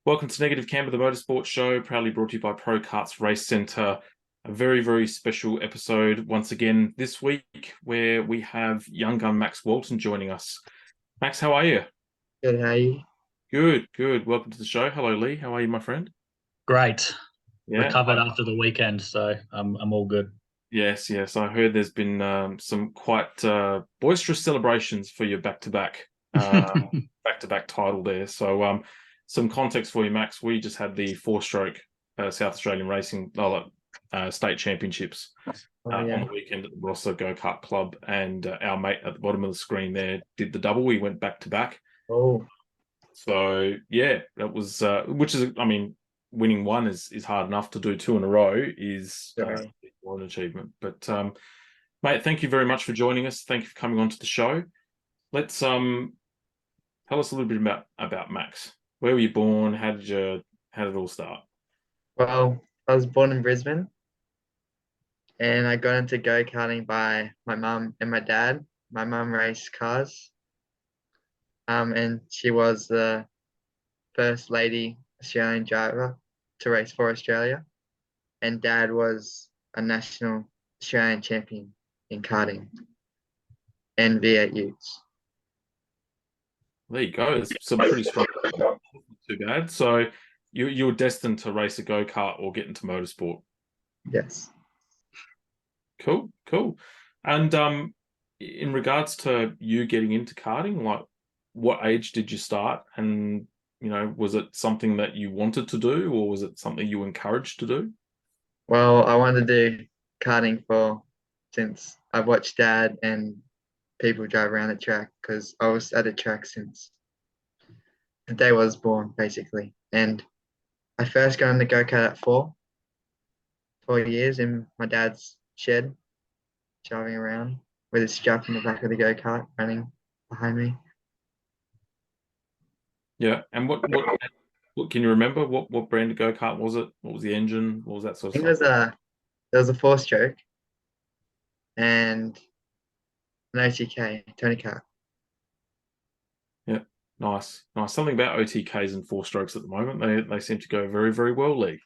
Welcome to Negative Camber, the Motorsport Show, proudly brought to you by Pro Karts Race Centre. A very, very special episode once again this week where we have young Gun Max Walton joining us. Max, how are you? Good, how are you? Good, good. Welcome to the show. Hello, Lee. How are you, my friend? Great. Yeah. Recovered after the weekend, so I'm all good. Yes, yes. I heard there's been some quite boisterous celebrations for your back-to-back back-to-back title there. So some context for you, Max. We just had the four-stroke South Australian Racing State Championships Oh, on yeah. the weekend at the Barossa Go-Kart Club, and our mate at the bottom of the screen there did the double. We went back-to-back. Oh, So yeah, that was which is, I mean, winning one is hard enough. To do two in a row is sorry. more an achievement. But mate, thank you very much for joining us. Thank you for coming onto the show. Let's tell us a little bit about Max. Where were you born? How did it all start? Well, I was born in Brisbane and I got into go-karting by my mum and my dad. My mum raced cars, and she was the first lady Australian driver to race for Australia. And dad was a national Australian champion in karting and V8 utes. There you go. It's some pretty strong. Not too bad. So you were destined to race a go-kart or get into motorsport. Yes. Cool, cool. And in regards to you getting into karting, like what age did you start? And was it something that you wanted to do, or was it something you were encouraged to do? Well, I wanted to do karting since I've watched dad and people drive around the track because I was at the track since the day I was born, basically. And I first got into go-kart at 4 years in my dad's shed, driving around with a strap in the back of the go-kart running behind me. Yeah. And what can you remember? What brand of go-kart was it? What was the engine? What was that I sort of think stuff? there was a four-stroke and an OTK, Tony Kart. Yeah. Nice, nice. Something about OTKs and four strokes at the moment. They seem to go very, very well, Lee.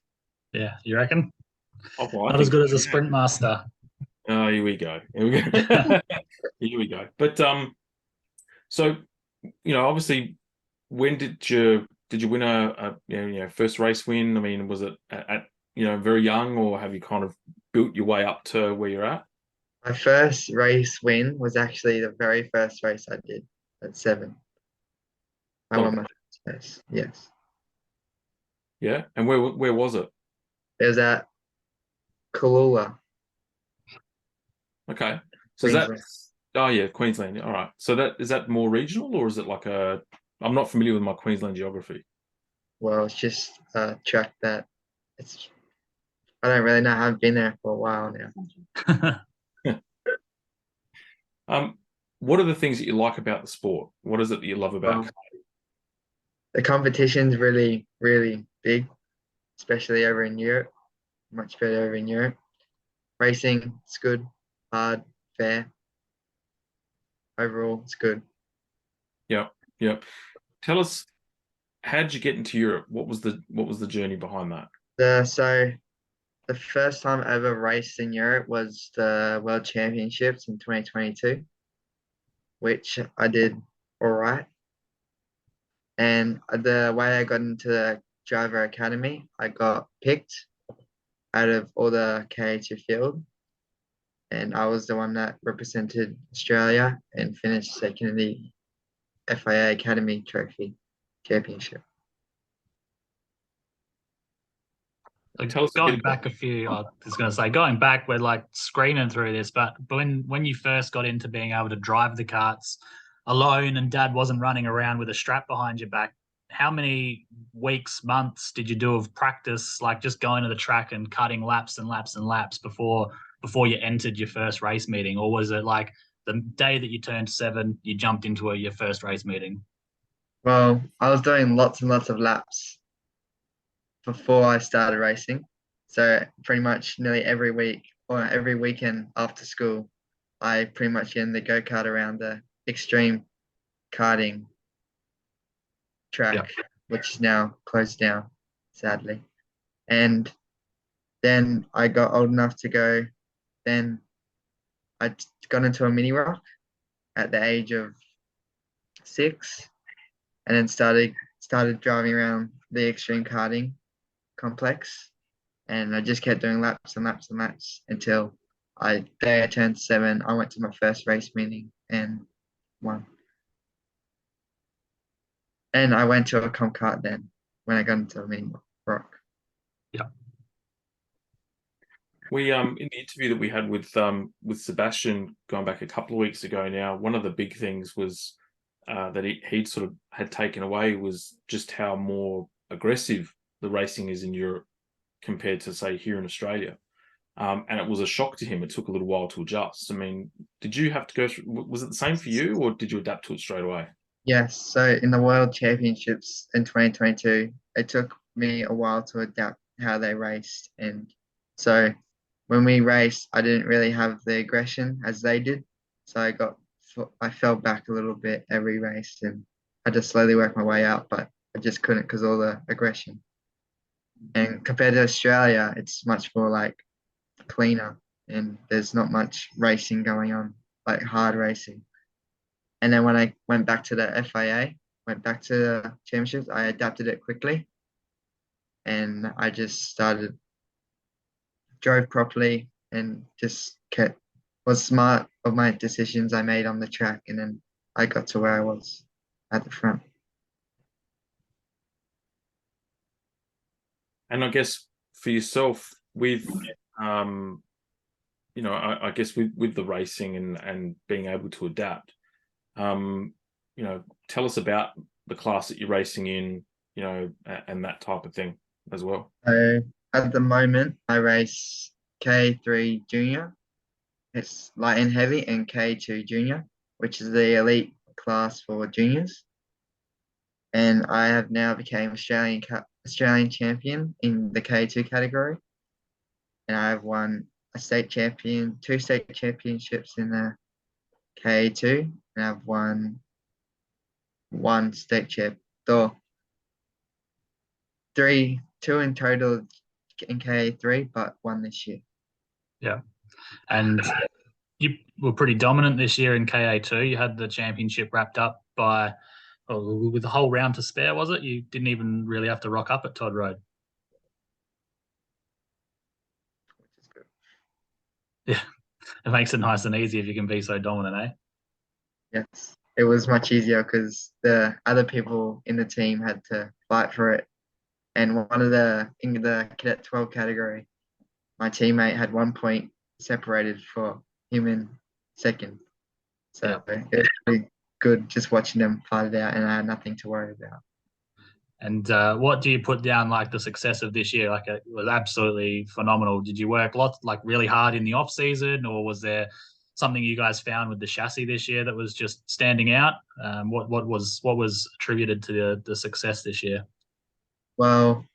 Yeah, you reckon? Oh, well, I Not as think. good as a sprint master. Oh, here we go. Here we go. Here we go. But so obviously, when did you win a first race win? I mean, was it at very young, or have you kind of built your way up to where you're at? My first race win was actually the very first race I did at 7. I Oh, won my first race, yes. yeah. And where was it? It was at Kalula, Okay. So is that, Queensland. oh yeah, Queensland. All right. So is that more regional, or is it like I'm not familiar with my Queensland geography. Well, it's just a track that it's. I don't really know. I've been there for a while now. Um, what are the things that you like about the sport? What is it that you love about? Well, the competition's really, really big, especially over in Europe. Much better over in Europe. Racing, it's good, hard, fair. Overall, it's good. Yeah, yeah. Tell us, how did you get into Europe? What was the journey behind that? So the first time I ever raced in Europe was the World Championships in 2022, which I did all right. And the way I got into the driver academy, I got picked out of all the KH field, and I was the one that represented Australia and finished second in the FIA Academy Trophy Championship. So Tell us a bit going about. back a few, I was going to say, going back, we're like screaming through this, but when you first got into being able to drive the karts alone and dad wasn't running around with a strap behind your back, how many weeks, months did you do of practice, like just going to the track and cutting laps and laps and laps before you entered your first race meeting? Or was it like the day that you turned 7, you jumped into your first race meeting? Well, I was doing lots and lots of laps before I started racing. So pretty much nearly every week or every weekend after school, I pretty much get in the go-kart around the extreme karting track Yep. which is now closed down, sadly. And then I got old enough to go. Then I got into a mini rock at the age of 6, and then started driving around the extreme karting complex. And I just kept doing laps and laps and laps until day I turned 7. I went to my first race meeting and won. And I went to a comp kart then when I got into a mini rock. Yeah. We in the interview that we had with Sebastian going back a couple of weeks ago now, one of the big things was that he'd sort of had taken away was just how more aggressive the racing is in Europe compared to, say, here in Australia. And it was a shock to him. It took a little while to adjust. I mean, did you have to go through, was it the same for you, or did you adapt to it straight away? Yes, so in the World Championships in 2022, it took me a while to adapt how they raced. And so when we raced, I didn't really have the aggression as they did. So I fell back a little bit every race and I just slowly worked my way out, but I just couldn't because all the aggression. And compared to Australia, it's much more like cleaner and there's not much racing going on, like hard racing. And then when I went back to the FIA, went back to the championships, I adapted it quickly. And I just drove properly and just was smart of my decisions I made on the track. And then I got to where I was at the front. And I guess for yourself, with I guess with the racing and being able to adapt, tell us about the class that you're racing in, and that type of thing as well. So at the moment, I race K3 Junior. It's light and heavy, and K2 Junior, which is the elite class for juniors. And I have now became Australian champion in the K2 category. And I've won two state championships in the K2, and I've won one state champ, or two in total in K3, but one this year. Yeah. And you were pretty dominant this year in KA2. You had the championship wrapped up with the whole round to spare, was it? You didn't even really have to rock up at Todd Road. Which is good. Yeah. It makes it nice and easy if you can be so dominant, eh? Yes, it was much easier because the other people in the team had to fight for it. And in the Cadet 12 category, my teammate had 1 point separated for him in second. So it was pretty good just watching them fight it out, and I had nothing to worry about. And what do you put down like the success of this year? Like it was absolutely phenomenal. Did you work really hard in the off season, or was there something you guys found with the chassis this year that was just standing out? What was attributed to the success this year? Well,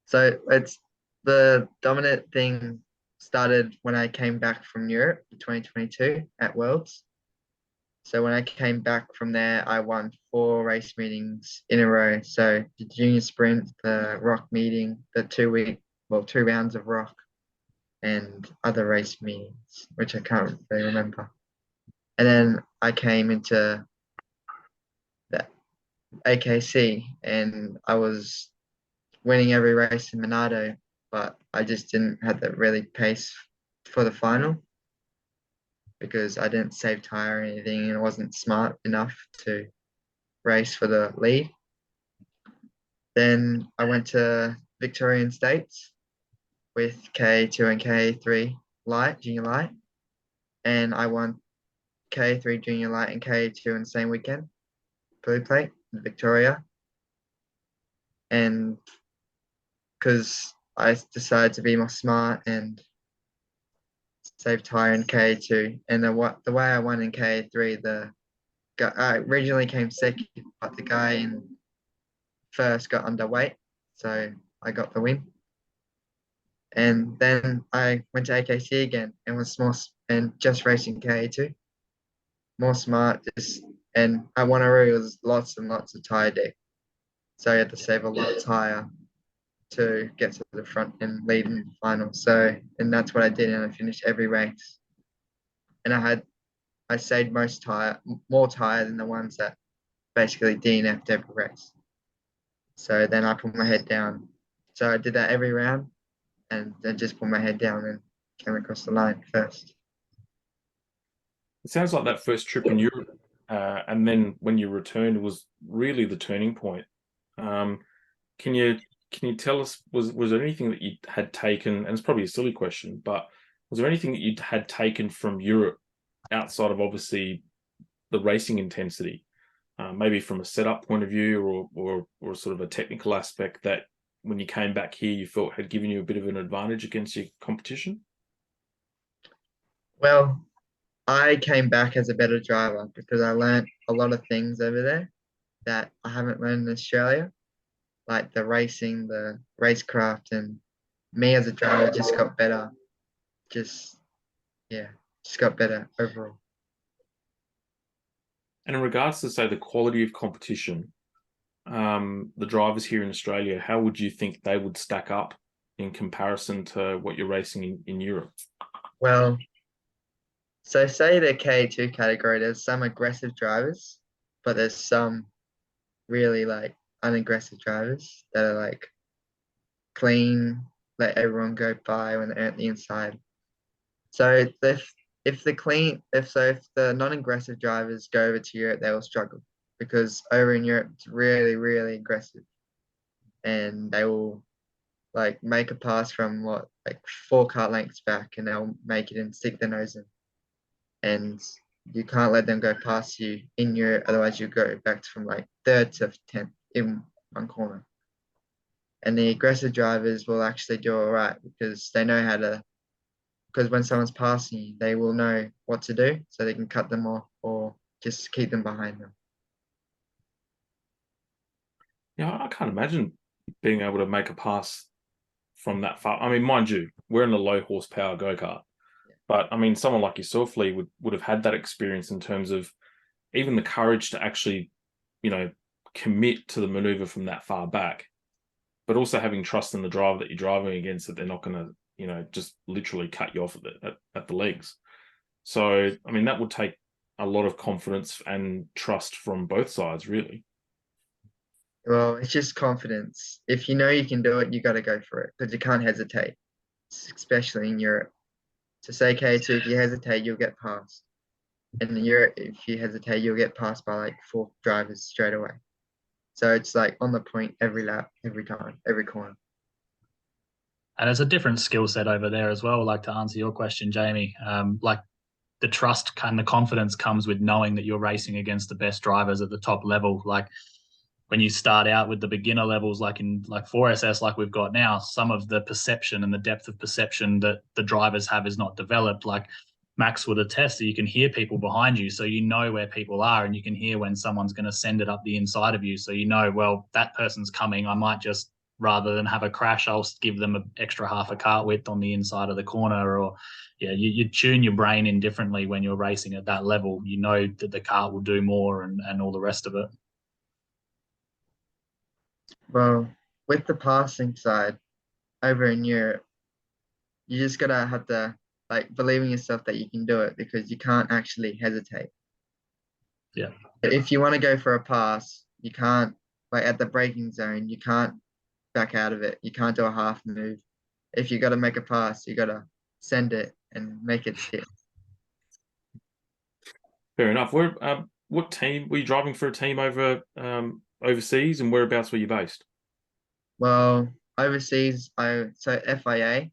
so it's the dominant thing started when I came back from Europe in 2022 at Worlds. So when I came back from there, I won 4 race meetings in a row. So the junior sprint, the rock meeting, the 2 rounds of rock, and other race meetings, which I can't really remember. And then I came into the AKC and I was winning every race in Monado, but I just didn't have the really pace for the final because I didn't save tire or anything and I wasn't smart enough to race for the lead. Then I went to Victorian States with K2 and K3 junior light, and I won K3 junior light and K2 in the same weekend, blue plate in Victoria. And because I decided to be more smart and save tire in K2, and the way I won in K3, I originally came second, but the guy in first got underweight, so I got the win. And then I went to AKC again and was more and just racing K2, more smart. And at Wanneroo was lots and lots of tire deck, So you had to save a lot of tire to get to the front and lead in the final. So, and that's what I did, and I finished every race. And I saved more tire than the ones that basically DNF'd every race. So then I put my head down. So I did that every round, and then just put my head down and came across the line first. It sounds like that first trip in Europe, and then when you returned was really the turning point. Can you tell us, was there anything that you had taken, and it's probably a silly question, but was there anything that you had taken from Europe outside of obviously the racing intensity, maybe from a setup point of view or sort of a technical aspect that when you came back here you felt had given you a bit of an advantage against your competition? Well, I came back as a better driver because I learned a lot of things over there that I haven't learned in Australia, like the racing, the racecraft, and me as a driver just got better. Just, yeah, just got better overall. And in regards to, say, the quality of competition, the drivers here in Australia, how would you think they would stack up in comparison to what you're racing in Europe? Well, so say the K2 category, there's some aggressive drivers, but there's some really like unaggressive drivers that are like clean, let everyone go by when they're at the inside. So if the non-aggressive drivers go over to Europe, they will struggle because over in Europe it's really, really aggressive, and they will like make a pass from like 4 car lengths back, and they'll make it and stick their nose in, and you can't let them go past you in Europe, otherwise you go back from like 3rd to 10th in one corner. And the aggressive drivers will actually do all right because they know how to, because when someone's passing you, they will know what to do so they can cut them off or just keep them behind them. Yeah, I can't imagine being able to make a pass from that far. I mean, mind you, we're in a low horsepower go-kart. Yeah. But I mean, someone like yourself, Lee, would have had that experience in terms of even the courage to actually, commit to the maneuver from that far back, but also having trust in the driver that you're driving against, that they're not going to, just literally cut you off at the legs. So, I mean, that would take a lot of confidence and trust from both sides, really. Well, it's just confidence. If you know you can do it, you got to go for it because you can't hesitate, especially in Europe. To say K2, if you hesitate, you'll get passed. And in Europe, if you hesitate, you'll get passed by like 4 drivers straight away. So it's like on the point every lap, every time, every corner. And it's a different skill set over there as well. Like, to answer your question, Jamie, like the trust and the confidence comes with knowing that you're racing against the best drivers at the top level. Like when you start out with the beginner levels, like in like 4SS, like we've got now, some of the perception and the depth of perception that the drivers have is not developed. Like Max would attest that you can hear people behind you, so you know where people are, and you can hear when someone's going to send it up the inside of you. So you know, well, that person's coming. I might just, rather than have a crash, I'll give them an extra half a cart width on the inside of the corner. Or yeah, you tune your brain in differently when you're racing at that level. You know that the cart will do more and all the rest of it. Well, with the passing side over in Europe, you just gotta have to like believe in yourself that you can do it because you can't actually hesitate. Yeah. If you want to go for a pass, you can't, like at the braking zone, you can't back out of it. You can't do a half move. If you got to make a pass, you got to send it and make it stick. Fair enough. What team were you driving for? A team over overseas, and whereabouts were you based? Well, overseas, so FIA,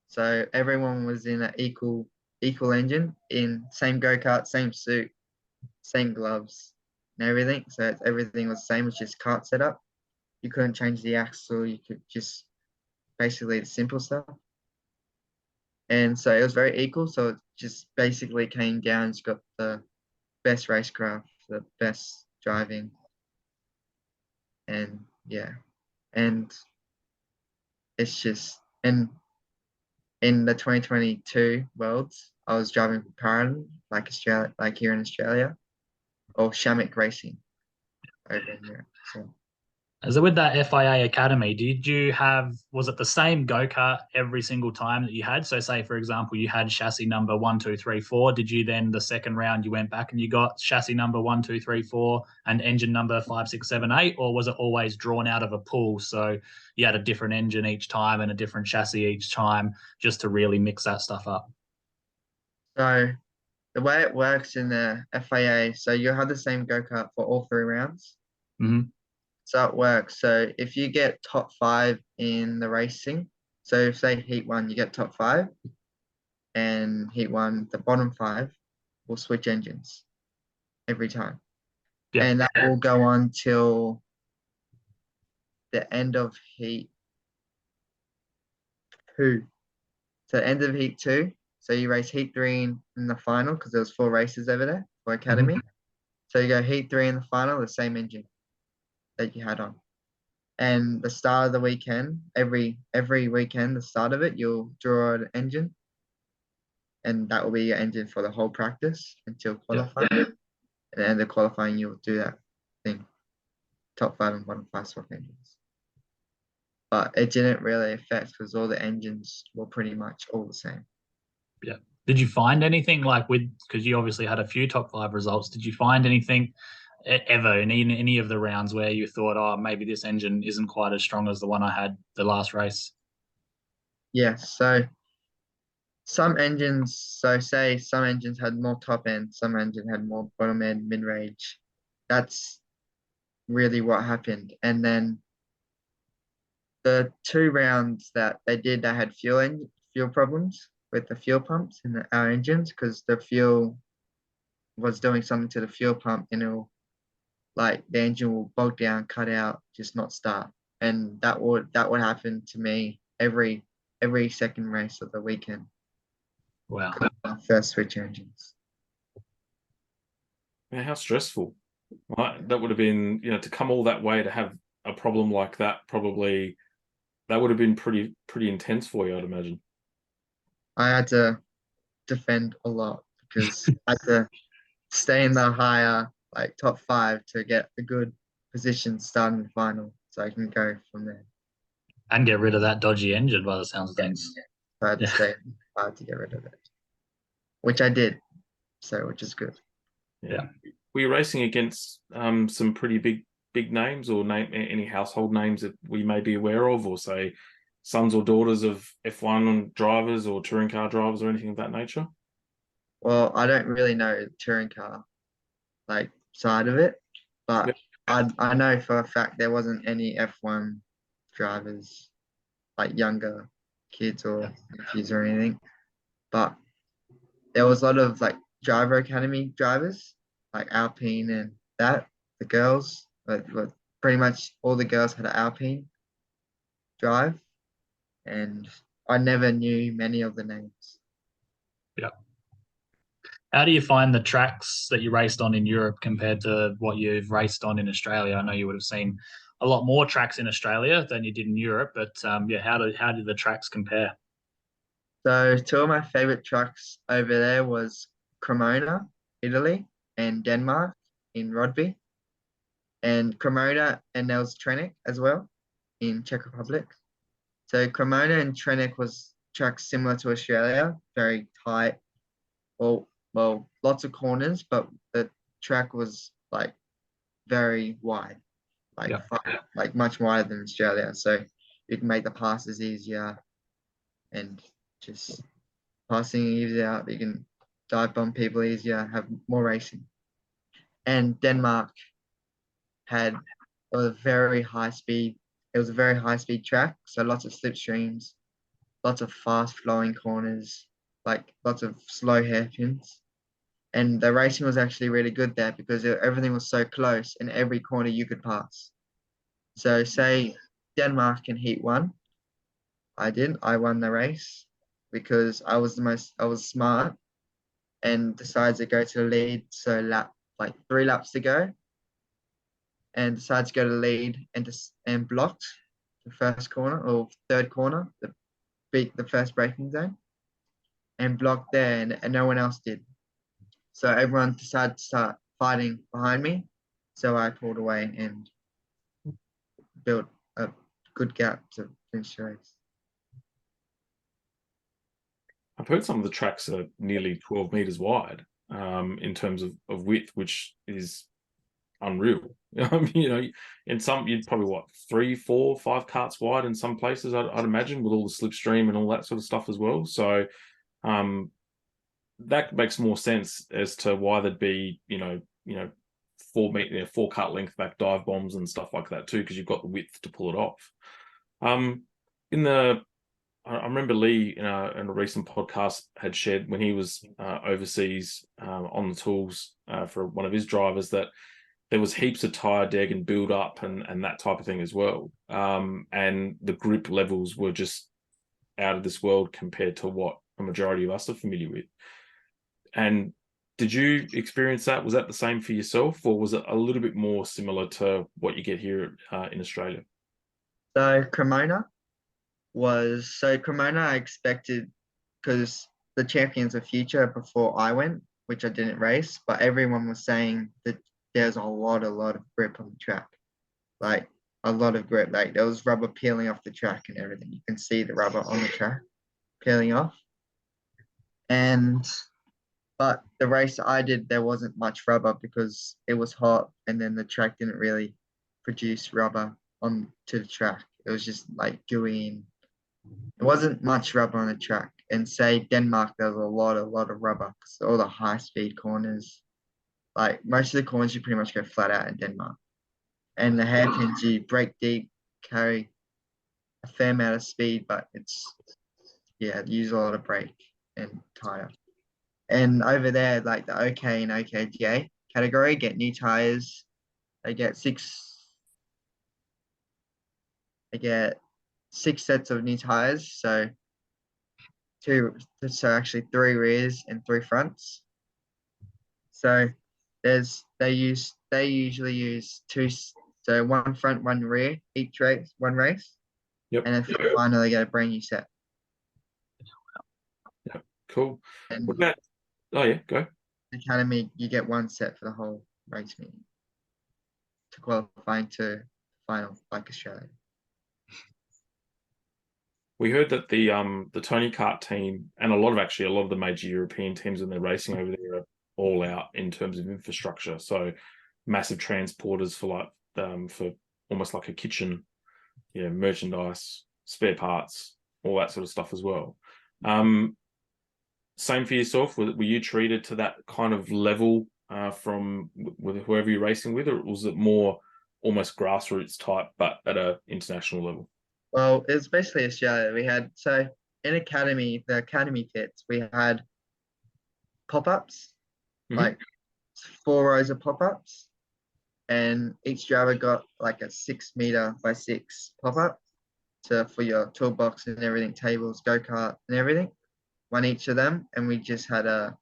so everyone was in an equal engine, in same go-kart, same suit, same gloves, and everything. So everything was the same, it's just kart setup. You couldn't change the axle, you could just basically the simple stuff. And so it was very equal. So it just basically came down, it's got the best racecraft, the best driving, and yeah. And it's just, and in the 2022 Worlds, I was driving for Paran, like Australia, like here in Australia, or Shamik Racing over in Europe. So So with that FIA Academy, was it the same go-kart every single time that you had? So say, for example, you had chassis number 1, 2, 3, 4. Did you then the second round you went back and you got chassis number 1, 2, 3, 4 and engine number 5, 6, 7, 8? Or was it always drawn out of a pool? So you had a different engine each time and a different chassis each time just to really mix that stuff up? So the way it works in the FIA, so you'll have the same go-kart for all 3 rounds. Hmm. So it works. So if you get top 5 in the racing, so say heat 1, you get top 5, and heat 1, the bottom 5 will switch engines every time. Yeah. And that will go on till the end of heat 2. So end of heat 2. So you race heat 3 in the final because there was 4 races over there for Academy. So you go heat 3 in the final, the same engine that you had on. And the start of the weekend, every weekend, the start of it, you'll draw an engine, and that will be your engine for the whole practice until qualifying. And at the end of qualifying, you'll do that thing, top 5 and bottom 5 swap engines. But it didn't really affect because all the engines were pretty much all the same. Yeah. Did you find anything like because you obviously had a few top 5 results, did you find anything ever in any of the rounds where you thought, oh, maybe this engine isn't quite as strong as the one I had the last race? Yes. So some engines, say some engines had more top end, some engine had more bottom end, mid range. That's really what happened. And then the 2 rounds that they did, they had fuel problems with the fuel pumps in our engines because the fuel was doing something to the fuel pump, and like the engine will bog down, cut out, just not start. And that would happen to me every second race of the weekend. Wow. First switch engines. Man, how stressful. Right? That would have been, to come all that way to have a problem like that, probably that would have been pretty intense for you, I'd imagine. I had to defend a lot because I had to stay in the higher, like top 5 to get a good position starting the final so I can go from there. And get rid of that dodgy engine by the sounds of things. So I had to stay hard to get rid of it, which I did, so which is good. Yeah. Were you racing against some pretty big names, or any household names that we may be aware of, or say sons or daughters of F1 drivers or touring car drivers or anything of that nature? Well, I don't really know the touring car side of it, but I know for a fact there wasn't any F1 drivers, like younger kids or nephews or anything, but there was a lot of driver academy drivers, like Alpine and that, the girls, like pretty much all the girls had an Alpine drive, and I never knew many of the names. Yeah. How do you find the tracks that you raced on in Europe compared to what you've raced on in Australia? I know you would have seen a lot more tracks in Australia than you did in Europe, but how do the tracks compare? So 2 of my favorite tracks over there was Cremona, Italy, and Denmark in Rodby. And Cremona, and there was Trenek as well in Czech Republic. So Cremona and Trenek was tracks similar to Australia, very tight. Well, lots of corners, but the track was very wide, much wider than Australia. So you can make the passes easier and just passing easier. You can dive bomb people easier, have more racing. And Denmark had a very high speed. It was a very high speed track, so lots of slipstreams, lots of fast flowing corners, lots of slow hairpins. And the racing was actually really good there because everything was so close, and every corner you could pass. So say Denmark in heat 1, I won the race because I was smart and decided to go to the lead. So 3 laps to go, and decided to go to the lead and blocked the first corner or third corner, the first braking zone, and blocked there, and no one else did. So everyone decided to start fighting behind me. So I pulled away and built a good gap to finish the race. I've heard some of the tracks are nearly 12 meters wide in terms of width, which is unreal. You know, in some you'd probably what 3, 4, 5 karts wide in some places. I'd imagine with all the slipstream and all that sort of stuff as well. So that makes more sense as to why there'd be 4 meter, 4 kart length back dive bombs and stuff like that too, because you've got the width to pull it off. I remember Lee in a recent podcast had shared when he was overseas on the tools for one of his drivers that there was heaps of tire deg and build up and that type of thing as well. And the grip levels were just out of this world compared to what a majority of us are familiar with. And did you experience that? Was that the same for yourself, or was it a little bit more similar to what you get here in Australia? So Cremona I expected, because the Champions of Future before I went, which I didn't race, but everyone was saying that there's a lot of grip on the track, like a lot of grip. Like there was rubber peeling off the track and everything. You can see the rubber on the track peeling off. But the race I did, there wasn't much rubber because it was hot, and then the track didn't really produce rubber onto the track. It was just like gooey. It wasn't much rubber on the track. And say Denmark, there was a lot of rubber because all the high speed corners, like most of the corners, you pretty much go flat out in Denmark. And the hairpins, you brake deep, carry a fair amount of speed, but use a lot of brake and tire. And over there, like the OK and OKGA category, get new tires. They get six sets of new tires. So actually 3 rears and 3 fronts. So they usually use 2, so 1 front, 1 rear each race, 1 race. Yep. And then for the final they get a brand new set. Yeah, cool. And what about go. Academy, you get 1 set for the whole race meeting to qualifying to final, like Australia. We heard that the Tony Kart team and a lot of the major European teams when they're racing over there are all out in terms of infrastructure. So massive transporters for almost like a kitchen, merchandise, spare parts, all that sort of stuff as well. Same for yourself. Were you treated to that kind of level from with whoever you're racing with, or was it more almost grassroots type, but at an international level? Well, it was basically Australia. We had, so in Academy, the Academy pits, we had pop-ups, like 4 rows of pop-ups, and each driver got like a 6 meter by 6 pop-up for your toolbox and everything, tables, go-kart and everything, 1 each of them. And we just had a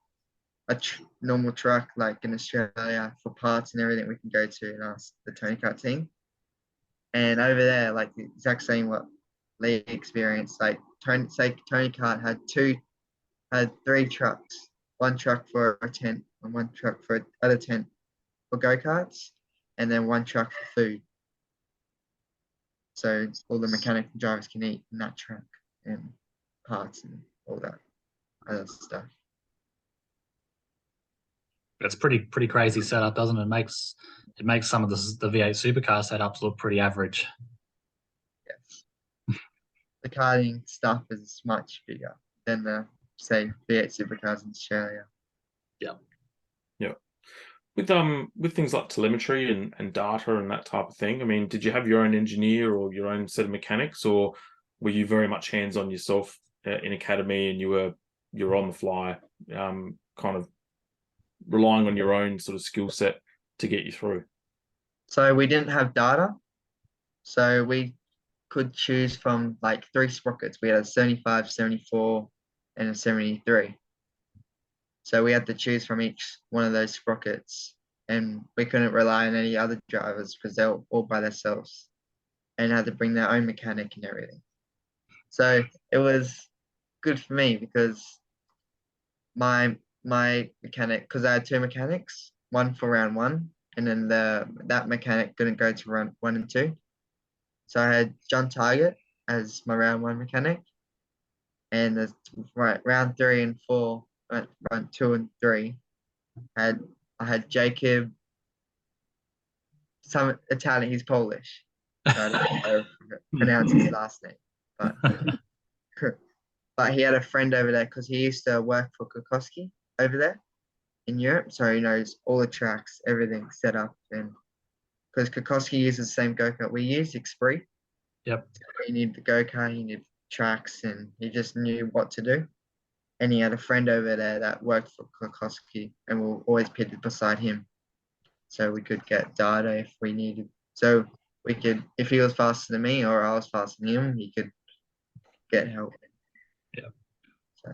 normal truck like in Australia for parts and everything we can go to and ask the Tony Kart team. And over there, like the exact same what Lee experienced, like Tony Kart had 3 trucks, 1 truck for a tent and 1 truck for other tent for go-karts, and then 1 truck for food. So all the mechanic and drivers can eat in that truck, and parts and all that other stuff. It's pretty crazy setup, doesn't it? It makes some of the V8 supercar setups look pretty average. Yes. The karting stuff is much bigger than the, say, V8 supercars in Australia. Yeah. Yeah. With things like telemetry and data and that type of thing, I mean, did you have your own engineer or your own set of mechanics, or were you very much hands-on yourself in Academy and you're on the fly, kind of relying on your own sort of skill set to get you through? So we didn't have data. So we could choose from like 3 sprockets. We had a 75, 74, and a 73. So we had to choose from each one of those sprockets, and we couldn't rely on any other drivers because they were all by themselves and had to bring their own mechanic and everything. So it was good for me because my mechanic, because I had 2 mechanics, 1 for round 1, and then that mechanic couldn't go to round 1 and 2. So I had John Target as my round 1 mechanic, and the round 3 and 4, round 2 and 3, I had Jacob, some Italian. He's Polish, so I don't know how to pronounce his last name, but but he had a friend over there because he used to work for Kokoski over there in Europe, so he knows all the tracks, everything set up. And because Kokoski uses the same go-kart we use, Xpree. Yep. So you need the go-kart, you need tracks, and he just knew what to do. And he had a friend over there that worked for Kokoski, and we were always pitted beside him, so we could get data if we needed. So we could, if he was faster than me or I was faster than him, he could get help. Yeah. So.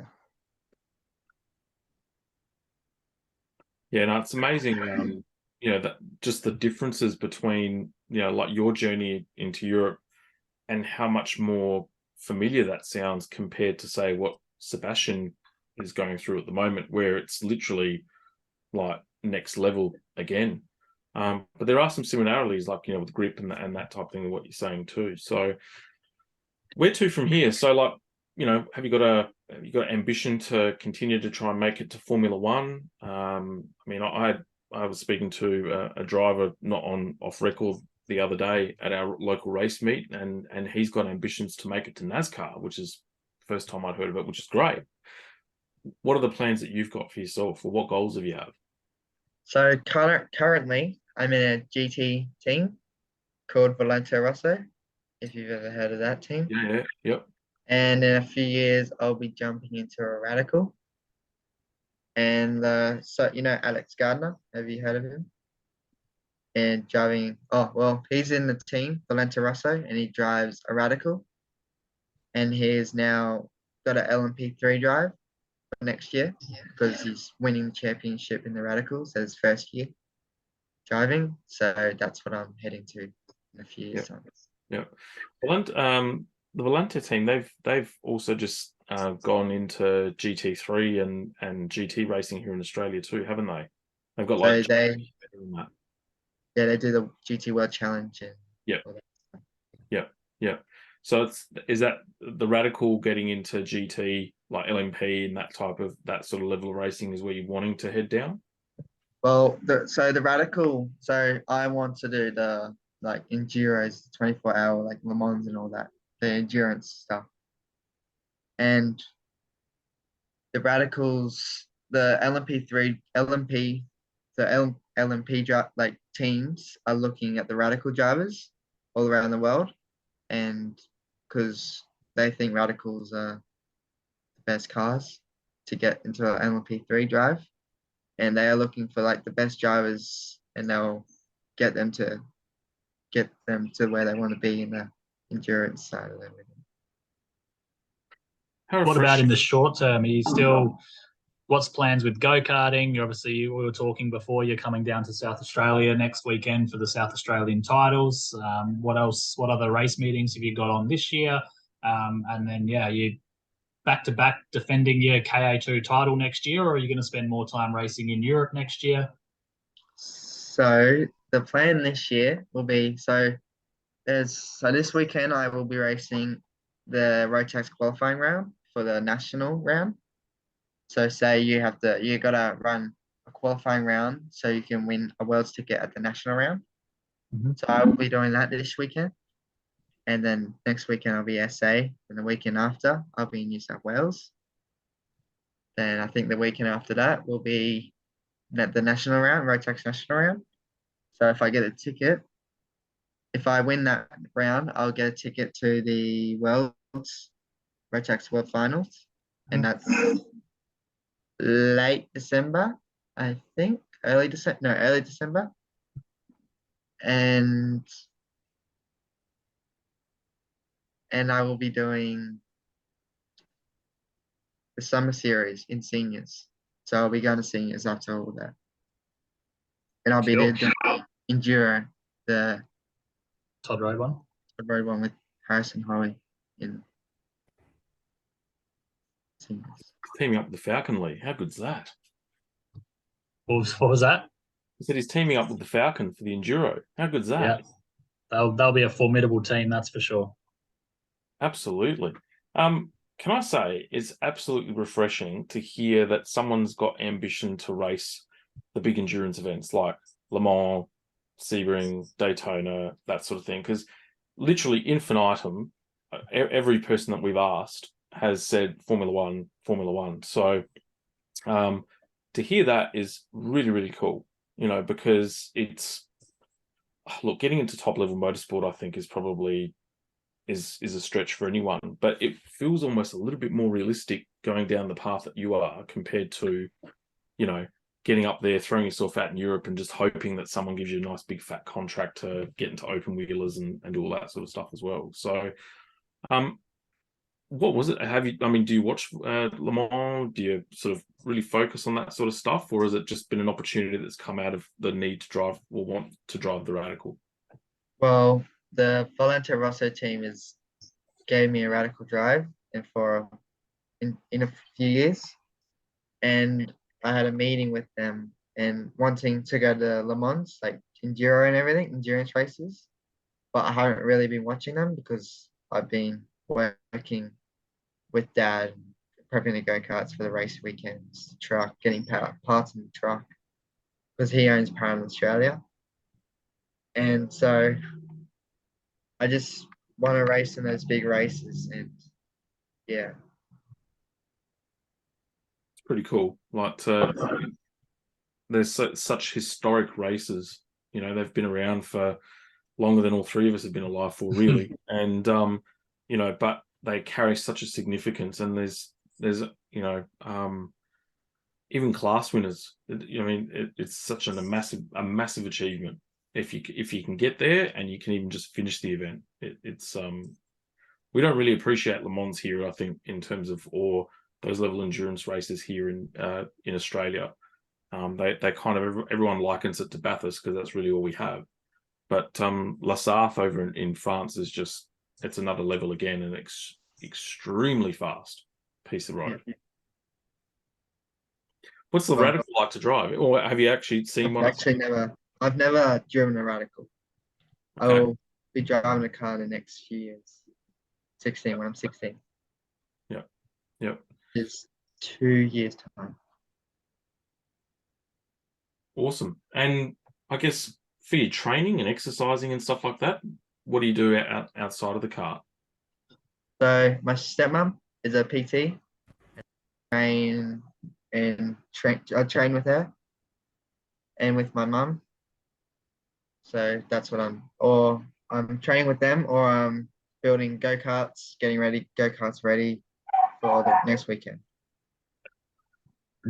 Yeah, no, it's amazing. That just the differences between, like your journey into Europe and how much more familiar that sounds compared to, say, what Sebastian is going through at the moment, where it's literally like next level again. But there are some similarities, like, with grip and that type of thing, what you're saying too. So where to from here? So, like, have you got ambition to continue to try and make it to Formula One? I mean, I was speaking to a driver not on off record the other day at our local race meet, and he's got ambitions to make it to NASCAR, which is the first time I'd heard of it, which is great. What are the plans that you've got for yourself, or what goals have you have? So currently, I'm in a GT team called Volante Rosso, if you've ever heard of that team. Yeah, yep. And in a few years, I'll be jumping into a radical. And so Alex Gardner, have you heard of him? And driving, he's in the team Volante Rosso, and he drives a radical. And he's now got an LMP3 drive for next year because he's winning the championship in the radicals as his first year driving. So that's what I'm heading to in a few years' time. Yeah. The Volante team, they've also just gone into GT3 and GT racing here in Australia too, haven't they? They've got like they do the GT World Challenge. And yeah. So is that the radical getting into GT, like LMP and that sort of level of racing is where you're wanting to head down? Well, the radical. So I want to do the enduros, 24-hour like Le Mans and all that, the endurance stuff. And the radicals, the LMP teams are looking at the radical drivers all around the world, and because they think radicals are the best cars to get into an LMP3 drive, and they are looking for the best drivers, and they'll get them to where they want to be in the endurance side of everything. What about in the short term? Are you still, what's plans with go-karting? Obviously, we were talking before, you're coming down to South Australia next weekend for the South Australian titles. What else? What other race meetings have you got on this year? And then, you back-to-back defending your KA2 title next year, or are you going to spend more time racing in Europe next year? So the plan this year will be, this weekend I will be racing the Rotax qualifying round for the national round. So say you gotta run a qualifying round so you can win a world's ticket at the national round. Mm-hmm. So I will be doing that this weekend. And then next weekend I'll be SA, and the weekend after I'll be in New South Wales. Then I think the weekend after that will be the national round, Rotax national round. So if I get a ticket, if I win that round, I'll get a ticket to the Rotax World Finals, and that's late December, I think, early December. And I will be doing the summer series in seniors. So I'll be going to seniors after all that. And I'll be there doing Enduro, the Todd Road one with Harrison Hoey in seniors. Teaming up with the Falcon, Lee. How good's that? What was that? He said he's teaming up with the Falcon for the Enduro. How good's that? They'll be a formidable team, that's for sure. Absolutely. Can I say it's absolutely refreshing to hear that someone's got ambition to race the big endurance events like Le Mans, Sebring, Daytona, that sort of thing. Because literally infinitum, every person that we've asked has said Formula One, Formula One. So to hear that is really, really cool, because it's, look, getting into top level motorsport, I think is probably is a stretch for anyone, but it feels almost a little bit more realistic going down the path that you are compared to, getting up there, throwing yourself out in Europe and just hoping that someone gives you a nice big fat contract to get into open wheelers and all that sort of stuff as well. So, what was it? Do you watch Le Mans? Do you sort of really focus on that sort of stuff, or has it just been an opportunity that's come out of the need to drive or want to drive the Radical? Well, the Volante Rosso team gave me a Radical drive in a few years, and I had a meeting with them and wanting to go to Le Mans, like enduro and everything, endurance races, but I haven't really been watching them because I've been working with Dad, prepping the go-karts for the race weekends, truck, getting parts in the truck, because he owns Power in Australia. And so I just want to race in those big races, and yeah. It's pretty cool. Like, there's such historic races. They've been around for longer than all three of us have been alive for, really. And but they carry such a significance. And there's even class winners. It's such a massive achievement if you can get there and you can even just finish the event. It's we don't really appreciate Le Mans here, I think, in terms of, or those level endurance races here in Australia. They kind of, everyone likens it to Bathurst because that's really all we have. But La Sarthe over in France is just, it's another level again, and extremely fast piece of road. Yeah. What's the Radical like to drive? Or have you actually seen one? I've never driven a Radical. Okay. I will be driving a car in the next few years. When I'm 16. Yeah. It's 2 years time. Awesome. And I guess for your training and exercising and stuff like that, what do you do outside of the car? So my stepmom is a PT. I train with her and with my mum. So that's what I'm training with them, or I'm building go-karts, getting go-karts ready for the next weekend.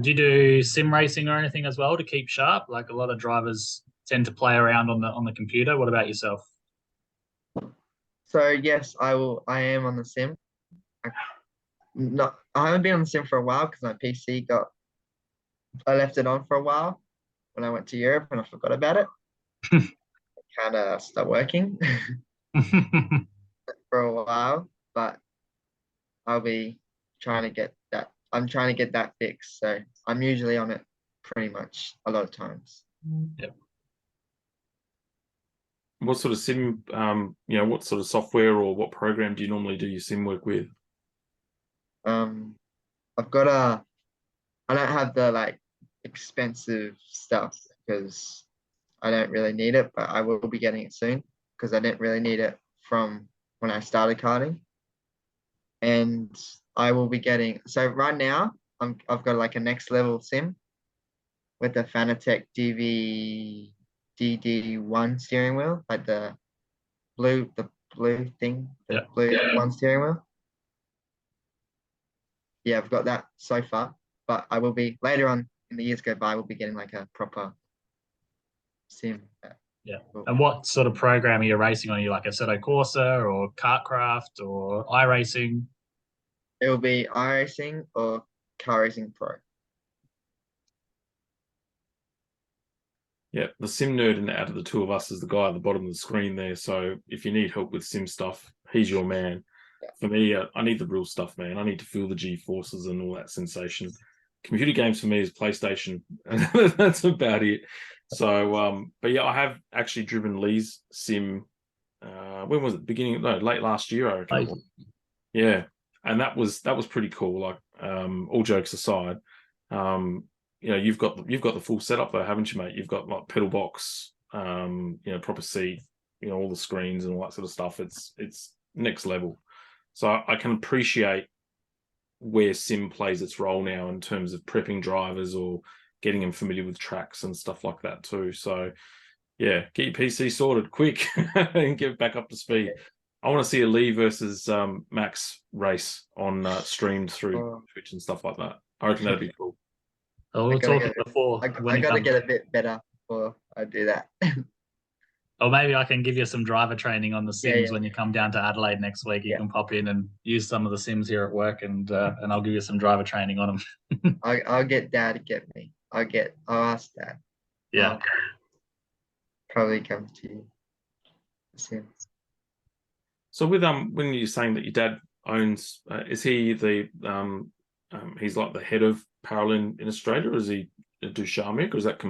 Do you do sim racing or anything as well to keep sharp? Like a lot of drivers tend to play around on the computer. What about yourself? So yes, I am on the sim. I haven't been on the sim for a while because my PC I left it on for a while when I went to Europe and I forgot about it. Kind of stopped working for a while, but I'll be trying to get that. I'm trying to get that fixed. So I'm usually on it pretty much a lot of times. Yep. What sort of sim, what sort of software or what program do you normally do your sim work with? I don't have the expensive stuff because I don't really need it, but I will be getting it soon because I didn't really need it from when I started karting. And I will be getting, so right now I've got like a next level sim with the Fanatec DD1 steering wheel, like the blue thing, blue one steering wheel. Yeah, I've got that so far, but I will be later on in the years go by, we'll be getting like a proper sim. Yeah. And what sort of program are you racing on? Are you like Assetto Corsa or Kartcraft or iRacing? It will be iRacing or Car Racing Pro. Yeah, the sim nerd out of the two of us is the guy at the bottom of the screen there. So if you need help with sim stuff, he's your man. Yeah. For me, I need the real stuff, man. I need to feel the G-forces and all that sensation. Computer games for me is PlayStation. That's about it. So, but yeah, I have actually driven Lee's sim when was it? Late last year, I reckon. Yeah, and that was pretty cool. Like, all jokes aside, you've got the full setup though, haven't you, mate? You've got like pedal box, proper seat, all the screens and all that sort of stuff. It's next level. So I can appreciate where sim plays its role now in terms of prepping drivers or getting them familiar with tracks and stuff like that too. So yeah, get your PC sorted quick and get back up to speed. I want to see a Lee versus Max race on streamed through Twitch and stuff like that. I reckon that'd be cool. Oh, we were talking before. I got to get a bit better before I do that. Or maybe I can give you some driver training on the sims when you come down to Adelaide next week. You can pop in and use some of the sims here at work, and I'll give you some driver training on them. I'll get Dad to get me. I'll ask Dad. Yeah. I'll probably come to you. Sims. So with when you're saying that your dad owns, is he he's like the head of Paralin in Australia, or is he do Shamik, or is that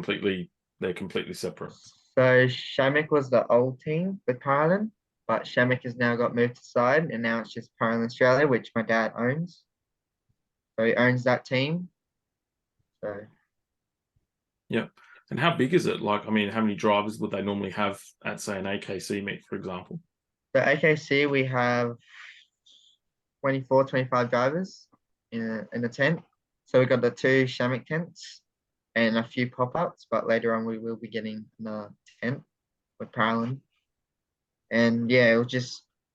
they're completely separate? So Shamik was the old team with Paralin, but Shamik has now got moved aside, and now it's just Paralin Australia, which my dad owns. So he owns that team. So yeah. And how big is it? Like, I mean, how many drivers would they normally have at, say, an AKC meet, for example? the AKC, we have 24, 25 drivers in a tent. So we've got the 2 Shamik tents and a few pop-ups, but later on we will be getting another tent with Paralin. And yeah,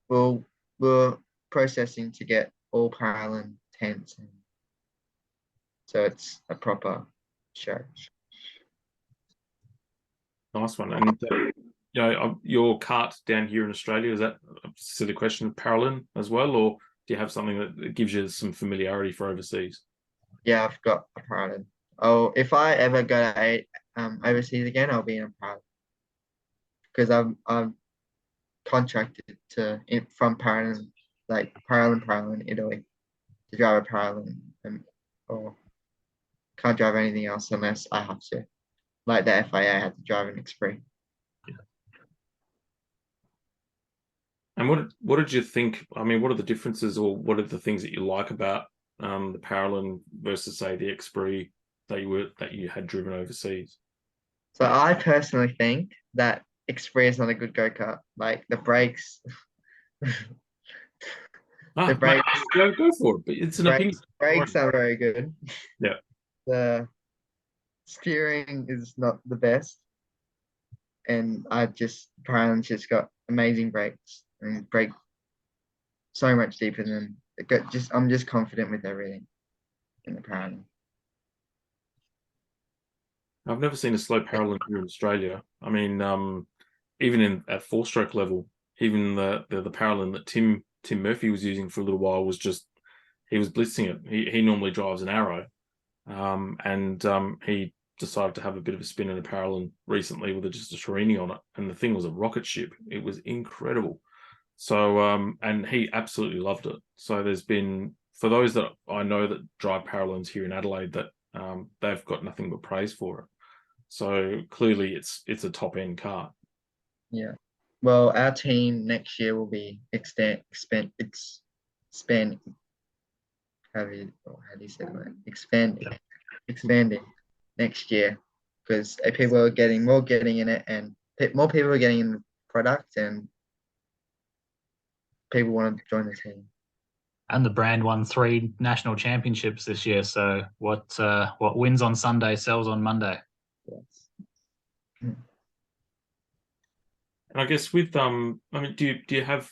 we're processing to get all Paralin tents. So it's a proper show. Nice one. And your kart down here in Australia, is that a silly question of Paralin as well, or do you have something that gives you some familiarity for overseas? Yeah, I've got a Paralin. Oh, if I ever go to overseas again, I'll be in a Paralin because I'm contracted from Paralin, like Paralin, Italy, to drive a Paralin, or can't drive anything else unless I have to. Like the FIA had to drive an Xpree. And what did you think? I mean, what are the differences, or what are the things that you like about the Paralin versus, say, the Xpree that you had driven overseas? So I personally think that Xpree is not a good go-kart. Like the brakes. The brakes, mate, go for it. But it's an opinion. Brakes are very good. Yeah. The steering is not the best, and Paralin's just got amazing brakes and brake so much deeper than I'm just confident with everything in the Paralin. I've never seen a slow Paralin here in Australia. I mean, even at 4-stroke level, even the Paralin that Tim Murphy was using for a little while he was blitzing it. He normally drives an Arrow, and he decided to have a bit of a spin in a Paralin recently with just a Sharini on it, and the thing was a rocket ship. It was incredible. So and he absolutely loved it. So there's been, for those that I know that drive Paralins here in Adelaide, that they've got nothing but praise for it. So clearly it's a top end car. Yeah. Well, our team next year will be expanding. How do you say that? Expanding next year, because people are getting in it, and more people are getting in the product, and people want to join the team. And the brand won 3 national championships this year. So what wins on Sunday sells on Monday. Yes. And I guess with I mean, do you have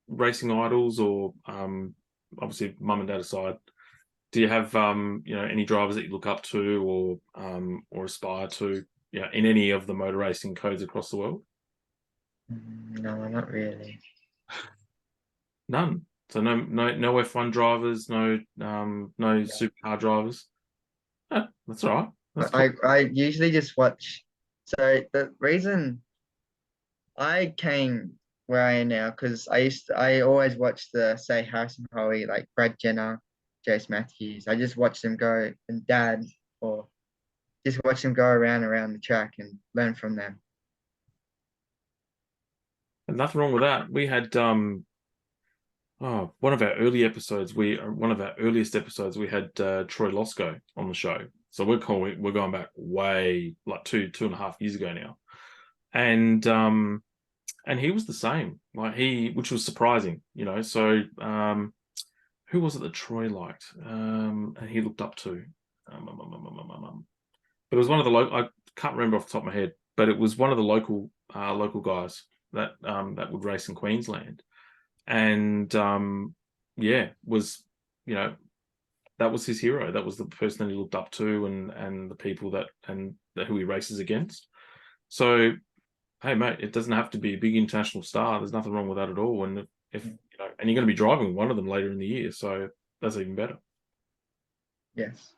racing idols, or obviously mum and dad aside, do you have any drivers that you look up to or aspire to, in any of the motor racing codes across the world? No, not really. None. So no F1 drivers, no supercar drivers. That's all right. That's cool. I usually just watch. So the reason I came where I am now, because I always watched say Harrison Holley, like Brad Jenner, Jace Matthews. I just watched them go, and Dad, or just watch them go around the track and learn from them. nothing wrong with that. We had one of our earliest episodes, we had Troy Losco on the show. So we're going back way, like 2.5 years ago now. And he was the same, which was surprising, you know. So who was it that Troy liked? And he looked up to. But it was one of the I can't remember off the top of my head, but it was one of the local guys that would race in Queensland. And was, you know, that was his hero. That was the person that he looked up to, and the people who he races against. So, hey mate, it doesn't have to be a big international star. There's nothing wrong with that at all. And if you know, and you're going to be driving one of them later in the year, so that's even better. Yes.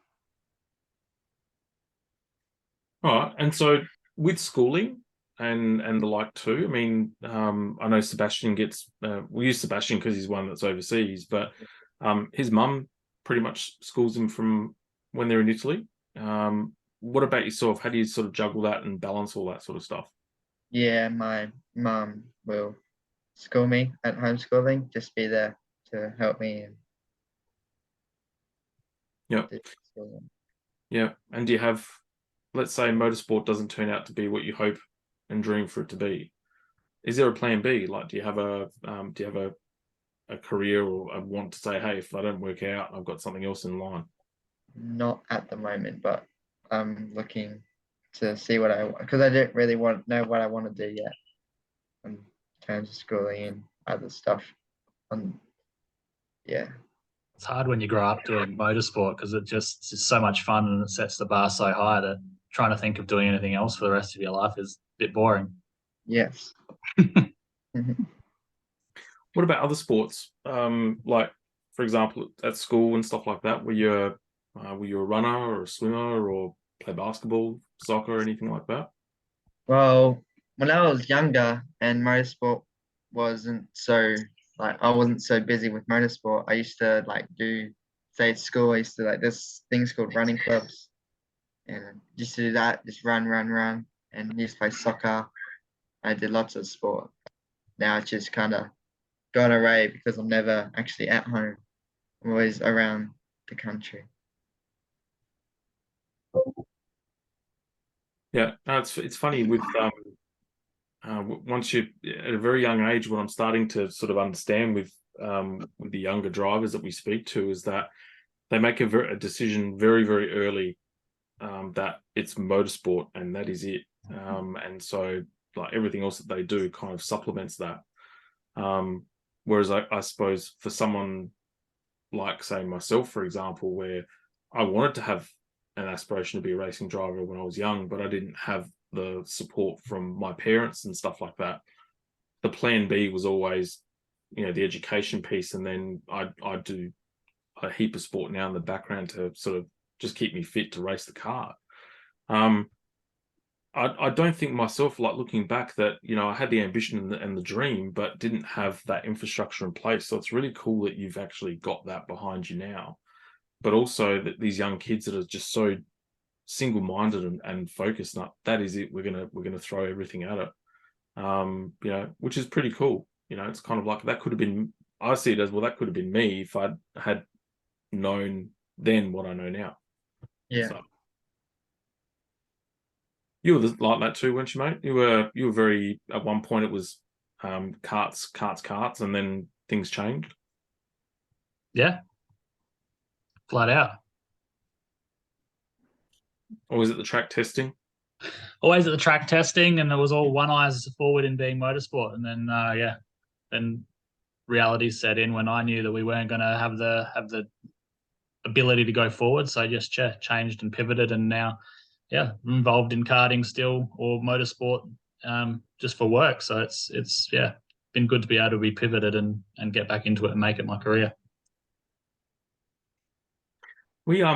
All right, and so with schooling and the like too. I mean, I know Sebastian gets. We use Sebastian because he's one that's overseas, but his mum pretty much schools him from when they're in Italy. What about yourself? How do you sort of juggle that and balance all that sort of stuff? Yeah, my mum will school me at homeschooling, just be there to help me and Yep. do schooling. Yeah. And do you have, let's say motorsport doesn't turn out to be what you hope and dream for it to be. Is there a plan B? Like, do you have a career or a want to say, hey, if I don't work out, I've got something else in line? Not at the moment, but I'm looking to see what because I don't really know what I want to do yet in terms of schooling and other stuff. Yeah. It's hard when you grow up doing motorsport because it's just so much fun and it sets the bar so high that trying to think of doing anything else for the rest of your life is a bit boring. Yes. What about other sports? Like, for example, at school and stuff like that, were you a runner or a swimmer or play basketball, soccer, or anything like that? Well, when I was younger and motorsport wasn't so I wasn't so busy with motorsport, I used to say at school, I used to this things called running clubs, and used to do that, just run, and used to play soccer. I did lots of sport. Now it's just kind of gone away because I'm never actually at home. I'm always around the country. Yeah, no, it's funny with once you at a very young age, what I'm starting to sort of understand with the younger drivers that we speak to is that they make a decision very, very early that it's motorsport and that is it. And so like everything else that they do kind of supplements that. Whereas I suppose for someone like, say, myself, for example, where I wanted to have an aspiration to be a racing driver when I was young, but I didn't have the support from my parents and stuff like that. The plan B was always, you know, the education piece, and then I do a heap of sport now in the background to sort of just keep me fit to race the car. I don't think myself, like looking back, that, you know, I had the ambition and the dream, but didn't have that infrastructure in place. So it's really cool that you've actually got that behind you now. But also that these young kids that are just so single-minded and focused, that is it. We're gonna throw everything at it. You know, which is pretty cool. You know, it's kind of like that could have been. I see it as, well, that could have been me if I had known then what I know now. Yeah. So, you were like that too, weren't you, mate? You were very, at one point it was karts, and then things changed. Yeah, flat out. Or was it the track testing? Always at the track testing, and it was all one eyes forward in being motorsport. And then then reality set in when I knew that we weren't going to have the ability to go forward. So I just changed and pivoted, and now I'm involved in karting still, or motorsport, just for work. So it's been good to be able to be pivoted and get back into it and make it my career. We're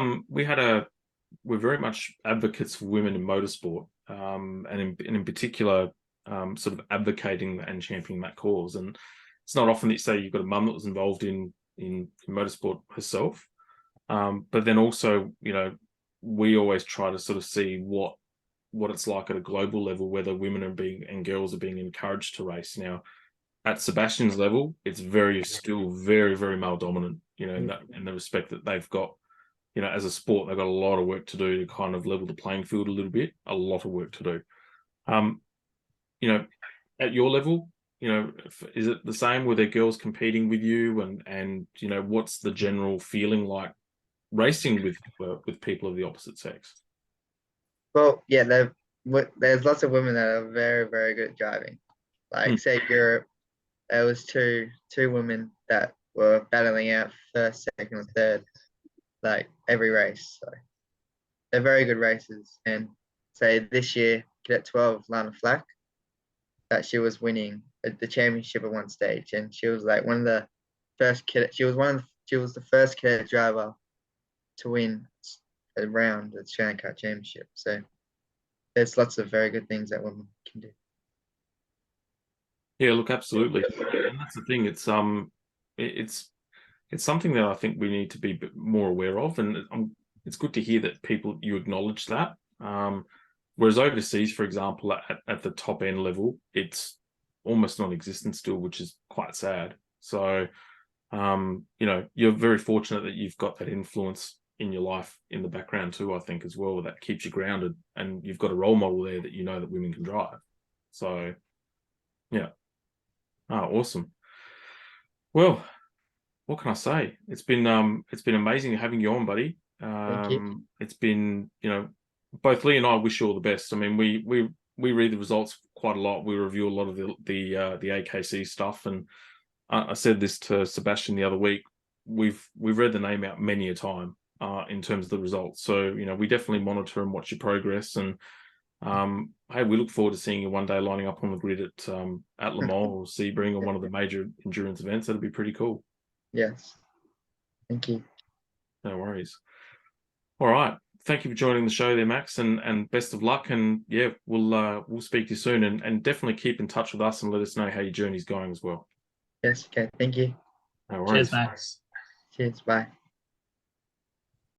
very much advocates for women in motorsport, and in particular, sort of advocating and championing that cause. And it's not often that you say you've got a mum that was involved in motorsport herself, but then also, you know, we always try to sort of see what it's like at a global level, whether women and girls are being encouraged to race. Now, at Sebastian's level, it's still very, very male dominant, in the respect that they've got, as a sport, they've got a lot of work to do to kind of level the playing field a little bit, a lot of work to do. At your level, is it the same? Were there girls competing with you, and what's the general feeling like racing with people of the opposite sex? Well, yeah, there's lots of women that are very, very good at driving. Like, say Europe, there was two women that were battling out first, second, or third, like every race. So they're very good racers. And say this year, Cadet 12, Lana Flack, that she was winning the championship at one stage, and she was like one of the first cadet. She was the first cadet driver to win a round at the Australian Kart Championship. So there's lots of very good things that women can do. Yeah, look, absolutely, and that's the thing. It's something that I think we need to be more aware of, and it's good to hear that you acknowledge that. Whereas overseas, for example, at the top end level, it's almost non-existent still, which is quite sad. So, you're very fortunate that you've got that influence in your life in the background too, I think, as well, that keeps you grounded, and you've got a role model there that that women can drive. So, yeah. Oh, awesome. Well, what can I say? It's been amazing having you on, buddy. Thank you. It's been, both Lee and I wish you all the best. I mean, we read the results quite a lot. We review a lot of the AKC stuff, and I said this to Sebastian the other week. We've read the name out many a time in terms of the results. So we definitely monitor and watch your progress. And hey, we look forward to seeing you one day lining up on the grid at Le Mans or Sebring or one of the major endurance events. That'd be pretty cool. Yes. Thank you. No worries. All right. Thank you for joining the show there, Max, and best of luck. And yeah, we'll speak to you soon, and definitely keep in touch with us and let us know how your journey's going as well. Yes. Okay. Thank you. No worries. Cheers, Max. Cheers. Bye.